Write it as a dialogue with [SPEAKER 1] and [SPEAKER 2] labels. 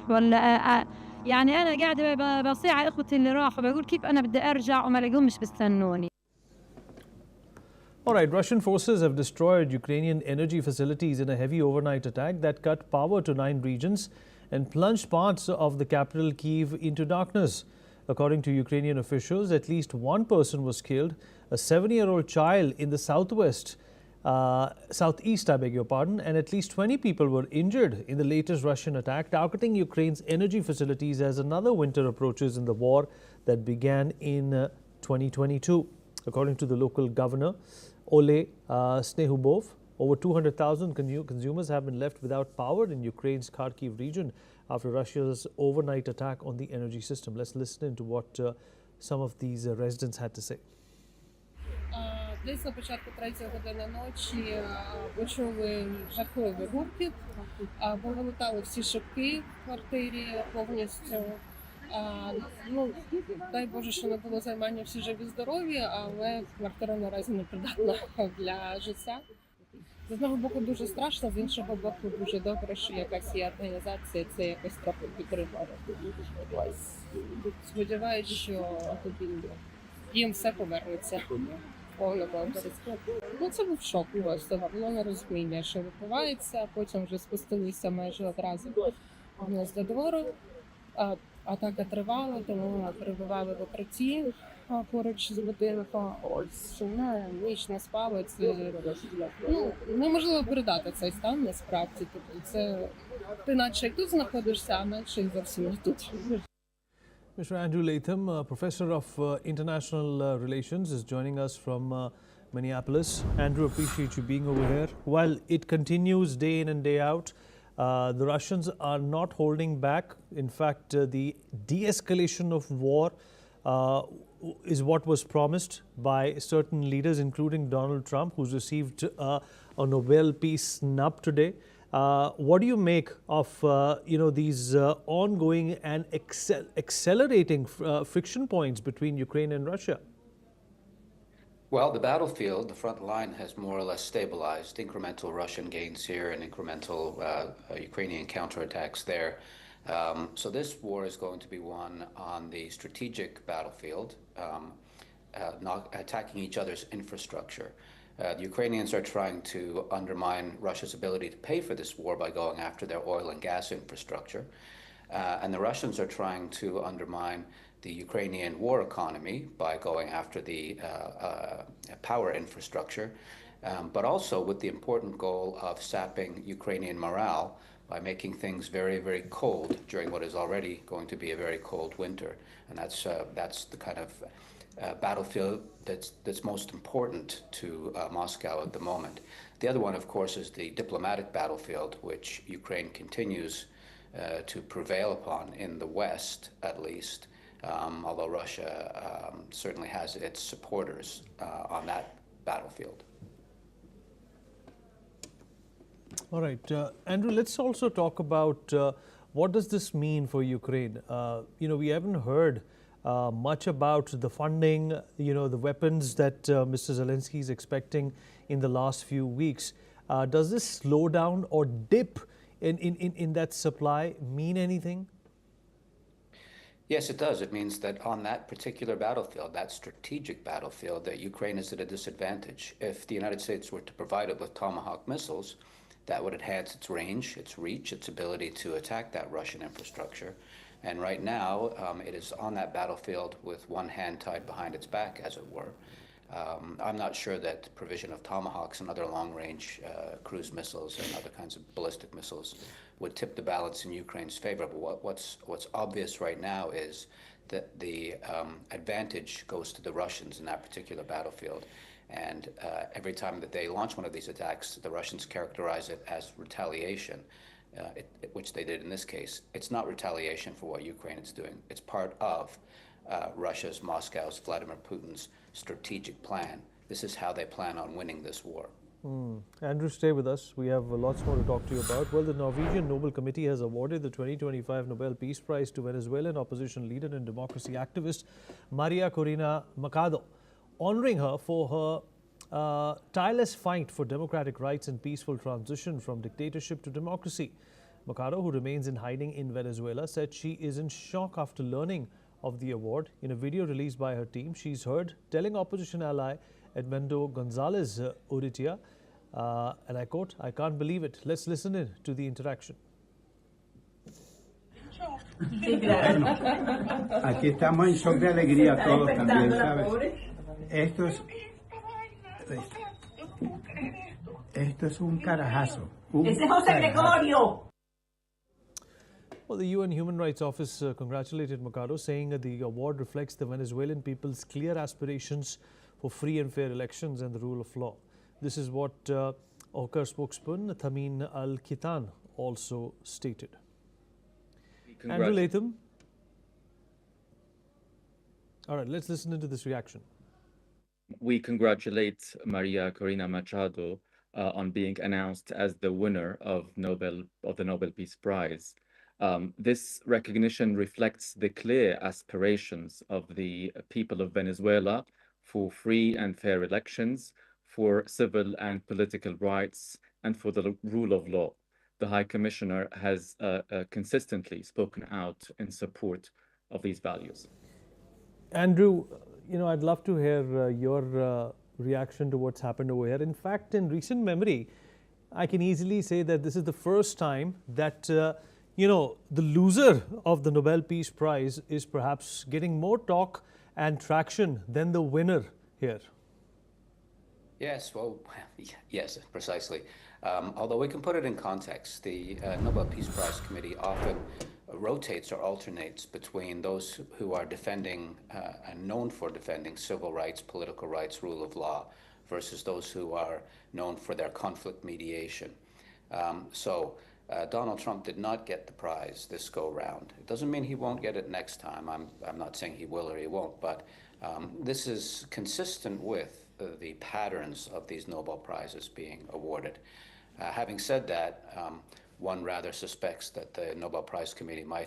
[SPEAKER 1] ولا يعني أنا قاعدة باصيع على إخوتي اللي راحوا باقول كيف أنا بدي أرجع وما الاقيهمش بيستنوني.
[SPEAKER 2] All right, Russian forces have destroyed Ukrainian energy facilities in a heavy overnight attack that cut power to 9 regions and plunged parts of the capital Kyiv into darkness. According to Ukrainian officials, at least one person was killed, a 7-year-old child in the southeast, I beg your pardon, and at least 20 people were injured in the latest Russian attack targeting Ukraine's energy facilities as another winter approaches in the war that began in 2022. According to the local governor, Ole Snehubov, over 200,000 consumers have been left without power in Ukraine's Kharkiv region after Russia's overnight attack on the energy system. Let's listen into what some of these residents had to say.
[SPEAKER 3] Десь на початку 3-ї години ночі почули жахливі вибухи, повилітали всі шибки в квартирі повністю. Ну, дай Боже, що не було займання, всі живі здорові, але квартира наразі не придатна для життя. З одного боку дуже страшно, з іншого боку дуже добре, що якась є організація, це якось трохи підтримує. Сподіваюсь, що їм все повернеться. Ну, це був шок просто, було нерозуміння, що відбувається, потім вже спустилися майже одразу вниз до двору. Атака тривала, тому перебували в укритті поруч з будинком. Ніч не спали. Це неможливо передати цей стан насправді. Це ти наче тут знаходишся, а наче зовсім не тут.
[SPEAKER 2] Mr. Andrew Latham, Professor of International Relations, is joining us from Minneapolis. Andrew, appreciate you being over here. While it continues day in and day out, the Russians are not holding back. In fact, the de-escalation of war is what was promised by certain leaders, including Donald Trump, who's received a Nobel Peace snub today. What do you make of these ongoing and accelerating friction points between Ukraine and Russia?
[SPEAKER 4] Well, the battlefield, the front line, has more or less stabilized. Incremental Russian gains here and incremental Ukrainian counterattacks there. So this war is going to be won on the strategic battlefield, not attacking each other's infrastructure. The Ukrainians are trying to undermine Russia's ability to pay for this war by going after their oil and gas infrastructure. And the Russians are trying to undermine the Ukrainian war economy by going after the power infrastructure, but also with the important goal of sapping Ukrainian morale by making things very, very cold during what is already going to be a very cold winter. And that's the kind of battlefield that's most important to Moscow at the moment. The other one, of course, is the diplomatic battlefield, which Ukraine continues to prevail upon in the West, at least, although Russia certainly has its supporters on that battlefield.
[SPEAKER 2] All right, Andrew, let's also talk about what does this mean for Ukraine? We haven't heard much about the funding, the weapons that Mr. Zelensky is expecting in the last few weeks. Does this slowdown or dip in that supply mean anything?
[SPEAKER 4] Yes, it does. It means that on that particular battlefield, that strategic battlefield, that Ukraine is at a disadvantage. If the United States were to provide it with Tomahawk missiles, that would enhance its range, its reach, its ability to attack that Russian infrastructure. And right now, it is on that battlefield with one hand tied behind its back, as it were. I'm not sure that provision of Tomahawks and other long-range cruise missiles and other kinds of ballistic missiles would tip the balance in Ukraine's favor. But what's obvious right now is that the advantage goes to the Russians in that particular battlefield. And every time that they launch one of these attacks, the Russians characterize it as retaliation, which they did in this case. It's not retaliation for what Ukraine is doing. It's part of Russia's, Moscow's, Vladimir Putin's strategic plan. This is how they plan on winning this war.
[SPEAKER 2] Andrew, stay with us. We have lots more to talk to you about. Well, the Norwegian Nobel Committee has awarded the 2025 Nobel Peace Prize to Venezuelan opposition leader and democracy activist Maria Corina Machado, honoring her for her tireless fight for democratic rights and peaceful transition from dictatorship to democracy. Mercado, who remains in hiding in Venezuela, said she is in shock after learning of the award. In a video released by her team, she's heard telling opposition ally Edmundo Gonzalez Urrutia, and I quote, "I can't believe it." Let's listen in to the interaction.
[SPEAKER 5] Bueno, aquí estamos en shock de alegría todos también, ¿sabes? Esto es un carajazo.
[SPEAKER 6] Ese es José Gregorio.
[SPEAKER 2] Well, the UN Human Rights Office congratulated Mercado, saying that the award reflects the Venezuelan people's clear aspirations for free and fair elections and the rule of law. This is what OCHR spokesman Thamin Al-Khitan also stated. Andrew Latham. All right, let's listen into this reaction.
[SPEAKER 7] We congratulate Maria Corina Machado on being announced as the winner of the Nobel Peace Prize. This recognition reflects the clear aspirations of the people of Venezuela for free and fair elections, for civil and political rights, and for the rule of law. The High Commissioner has consistently spoken out in support of these values.
[SPEAKER 2] Andrew, I'd love to hear your reaction to what's happened over here. In fact, in recent memory, I can easily say that this is the first time that, the loser of the Nobel Peace Prize is perhaps getting more talk and traction than the winner here.
[SPEAKER 4] Yes, well, yes, precisely. Although we can put it in context, the Nobel Peace Prize Committee often rotates or alternates between those who are defending and known for defending civil rights, political rights, rule of law, versus those who are known for their conflict mediation. So Donald Trump did not get the prize this go round. It doesn't mean he won't get it next time. I'm not saying he will or he won't, but this is consistent with the patterns of these Nobel Prizes being awarded. Having said that, one rather suspects that the Nobel Prize Committee might